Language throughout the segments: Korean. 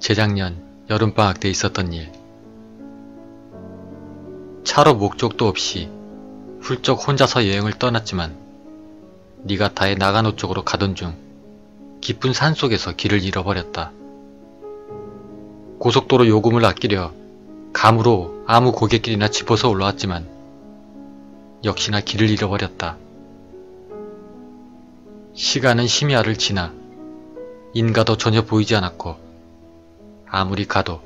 재작년 여름방학 때 있었던 일. 차로 목적도 없이 훌쩍 혼자서 여행을 떠났지만 니가타의 나가노 쪽으로 가던 중 깊은 산속에서 길을 잃어버렸다. 고속도로 요금을 아끼려 감으로 아무 고갯길이나 짚어서 올라왔지만 역시나 길을 잃어버렸다. 시간은 심야를 지나 인가도 전혀 보이지 않았고 아무리 가도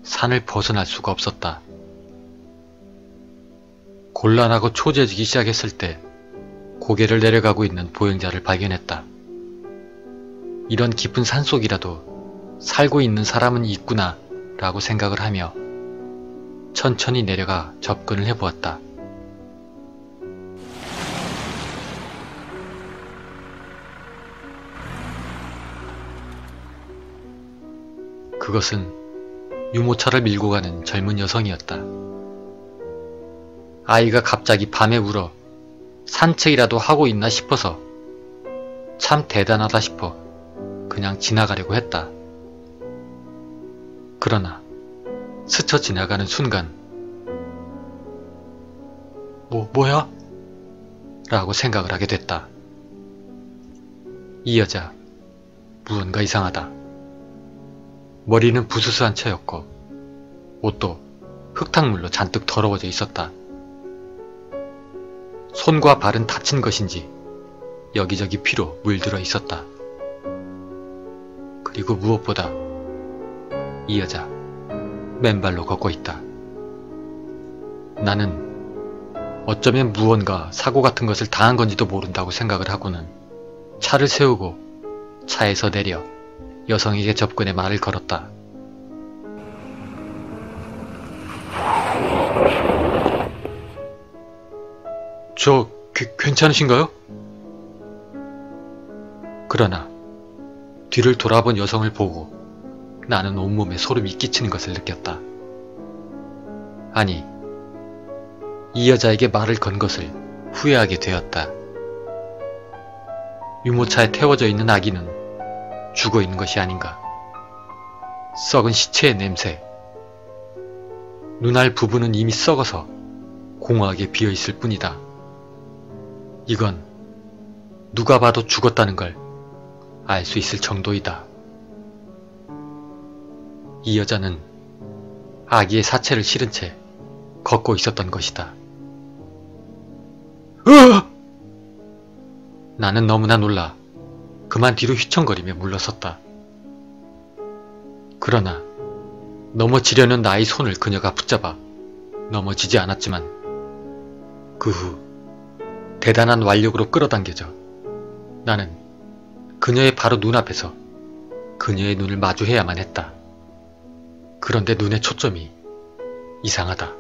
산을 벗어날 수가 없었다. 곤란하고 초조해지기 시작했을 때 고개를 내려가고 있는 보행자를 발견했다. 이런 깊은 산속이라도 살고 있는 사람은 있구나 라고 생각을 하며 천천히 내려가 접근을 해보았다. 그것은 유모차를 밀고 가는 젊은 여성이었다. 아이가 갑자기 밤에 울어 산책이라도 하고 있나 싶어서 참 대단하다 싶어 그냥 지나가려고 했다. 그러나 스쳐 지나가는 순간 뭐야? 라고 생각을 하게 됐다. 이 여자 무언가 이상하다. 머리는 부스스한 채였고 옷도 흙탕물로 잔뜩 더러워져 있었다. 손과 발은 다친 것인지 여기저기 피로 물들어 있었다. 그리고 무엇보다 이 여자 맨발로 걷고 있다. 나는 어쩌면 무언가 사고 같은 것을 당한 건지도 모른다고 생각을 하고는 차를 세우고 차에서 내려 여성에게 접근해 말을 걸었다. 저 괜찮으신가요? 그러나 뒤를 돌아본 여성을 보고 나는 온몸에 소름이 끼치는 것을 느꼈다. 아니, 이 여자에게 말을 건 것을 후회하게 되었다. 유모차에 태워져 있는 아기는 죽어 있는 것이 아닌가. 썩은 시체의 냄새. 눈알 부분은 이미 썩어서 공허하게 비어있을 뿐이다. 이건 누가 봐도 죽었다는 걸 알 수 있을 정도이다. 이 여자는 아기의 사체를 실은 채 걷고 있었던 것이다. 으아! 나는 너무나 놀라 그만 뒤로 휘청거리며 물러섰다. 그러나 넘어지려는 나의 손을 그녀가 붙잡아 넘어지지 않았지만 그 후 대단한 완력으로 끌어당겨져 나는 그녀의 바로 눈앞에서 그녀의 눈을 마주해야만 했다. 그런데 눈의 초점이 이상하다.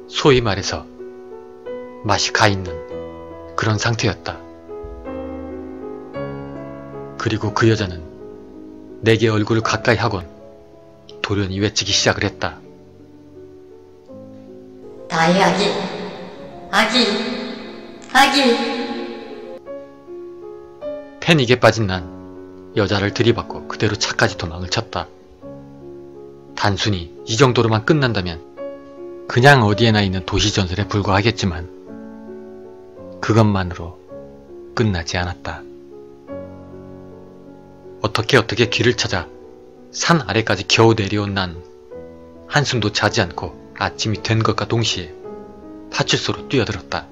소위 말해서 맛이 가있는 그런 상태였다. 그리고 그 여자는 내게 얼굴을 가까이 하곤 돌연히 외치기 시작을 했다. 나의 아기. 패닉에 빠진 난 여자를 들이받고 그대로 차까지 도망을 쳤다. 단순히 이 정도로만 끝난다면 그냥 어디에나 있는 도시전설에 불과하겠지만 그것만으로 끝나지 않았다. 어떻게 길을 찾아 산 아래까지 겨우 내려온 난 한숨도 자지 않고 아침이 된 것과 동시에 파출소로 뛰어들었다.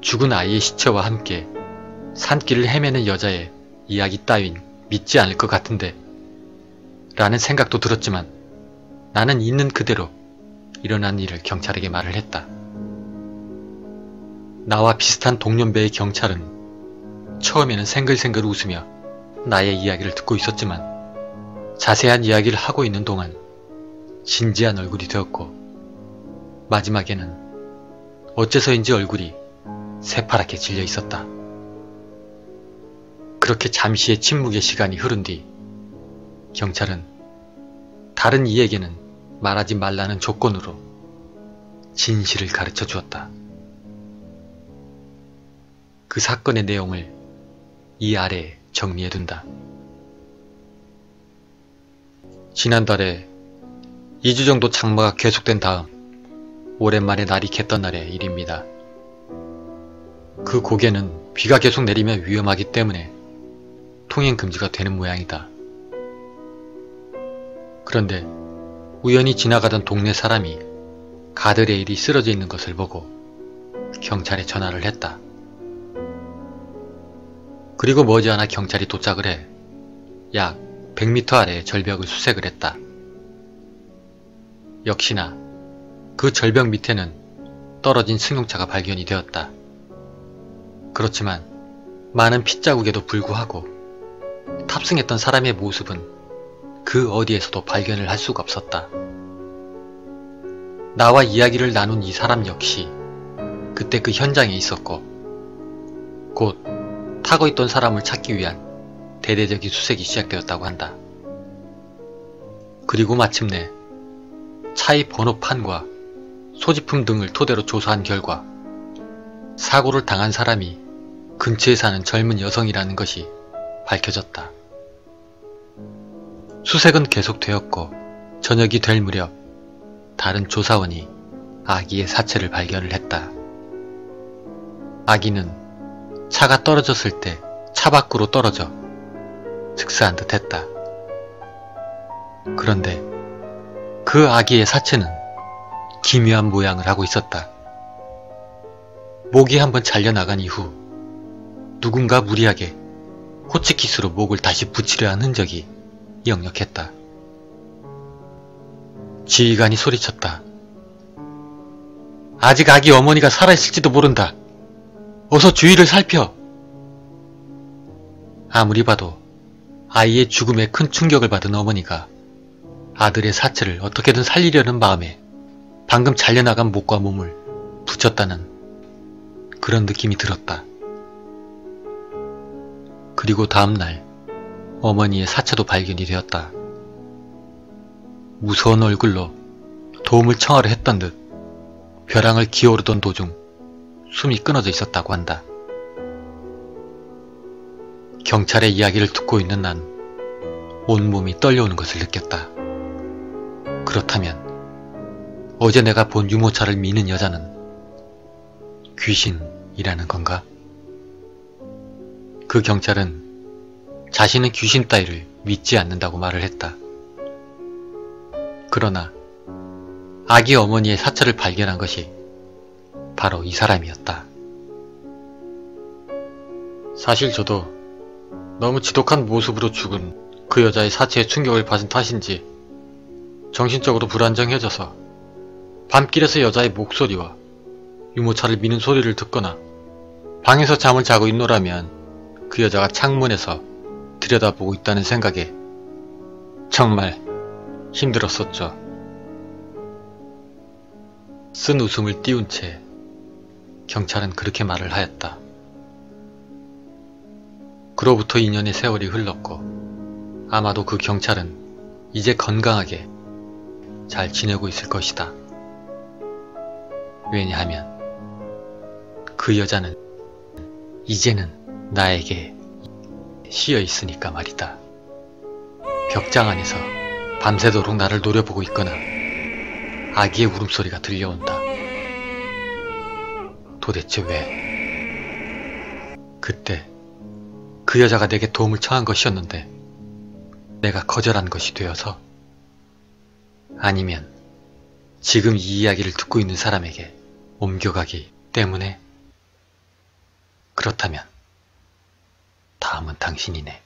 죽은 아이의 시체와 함께 산길을 헤매는 여자의 이야기 따윈 믿지 않을 것 같은데 라는 생각도 들었지만 나는 있는 그대로 일어난 일을 경찰에게 말을 했다. 나와 비슷한 동년배의 경찰은 처음에는 생글생글 웃으며 나의 이야기를 듣고 있었지만 자세한 이야기를 하고 있는 동안 진지한 얼굴이 되었고 마지막에는 어째서인지 얼굴이 새파랗게 질려 있었다. 그렇게 잠시의 침묵의 시간이 흐른 뒤 경찰은 다른 이에게는 말하지 말라는 조건으로 진실을 가르쳐 주었다. 그 사건의 내용을 이 아래에 정리해둔다. 지난달에 2주 정도 장마가 계속된 다음 오랜만에 날이 갰던 날의 일입니다. 그 고개는 비가 계속 내리면 위험하기 때문에 통행 금지가 되는 모양이다. 그런데 우연히 지나가던 동네 사람이 가드레일이 쓰러져 있는 것을 보고 경찰에 전화를 했다. 그리고 머지않아 경찰이 도착을 해 약 100m 아래의 절벽을 수색을 했다. 역시나 그 절벽 밑에는 떨어진 승용차가 발견이 되었다. 그렇지만 많은 핏자국에도 불구하고 탑승했던 사람의 모습은 그 어디에서도 발견을 할 수가 없었다. 나와 이야기를 나눈 이 사람 역시 그때 그 현장에 있었고 곧 타고 있던 사람을 찾기 위한 대대적인 수색이 시작되었다고 한다. 그리고 마침내 차의 번호판과 소지품 등을 토대로 조사한 결과 사고를 당한 사람이 근처에 사는 젊은 여성이라는 것이 밝혀졌다. 수색은 계속되었고 저녁이 될 무렵 다른 조사원이 아기의 사체를 발견을 했다. 아기는 차가 떨어졌을 때 차 밖으로 떨어져 즉사한 듯 했다. 그런데 그 아기의 사체는 기묘한 모양을 하고 있었다. 목이 한번 잘려나간 이후 누군가 무리하게 호치키스로 목을 다시 붙이려 한 흔적이 역력했다. 지휘관이 소리쳤다. 아직 아기 어머니가 살아있을지도 모른다. 어서 주위를 살펴. 아무리 봐도 아이의 죽음에 큰 충격을 받은 어머니가 아들의 사체를 어떻게든 살리려는 마음에 방금 잘려나간 목과 몸을 붙였다는 그런 느낌이 들었다. 그리고 다음날 어머니의 사체도 발견이 되었다. 무서운 얼굴로 도움을 청하려 했던 듯 벼랑을 기어오르던 도중 숨이 끊어져 있었다고 한다. 경찰의 이야기를 듣고 있는 난 온몸이 떨려오는 것을 느꼈다. 그렇다면 어제 내가 본 유모차를 미는 여자는 귀신이라는 건가? 그 경찰은 자신은 귀신 따위를 믿지 않는다고 말을 했다. 그러나 아기 어머니의 사체를 발견한 것이 바로 이 사람이었다. 사실 저도 너무 지독한 모습으로 죽은 그 여자의 사체에 충격을 받은 탓인지 정신적으로 불안정해져서 밤길에서 여자의 목소리와 유모차를 미는 소리를 듣거나 방에서 잠을 자고 있노라면 그 여자가 창문에서 들여다보고 있다는 생각에 정말 힘들었었죠. 쓴 웃음을 띄운 채 경찰은 그렇게 말을 하였다. 그로부터 2년의 세월이 흘렀고 아마도 그 경찰은 이제 건강하게 잘 지내고 있을 것이다. 왜냐하면 그 여자는 이제는 나에게 쉬어 있으니까 말이다. 벽장 안에서 밤새도록 나를 노려보고 있거나 아기의 울음소리가 들려온다. 도대체 왜? 그때 그 여자가 내게 도움을 청한 것이었는데 내가 거절한 것이 되어서? 아니면 지금 이 이야기를 듣고 있는 사람에게 옮겨가기 때문에? 그렇다면 다음은 당신이네.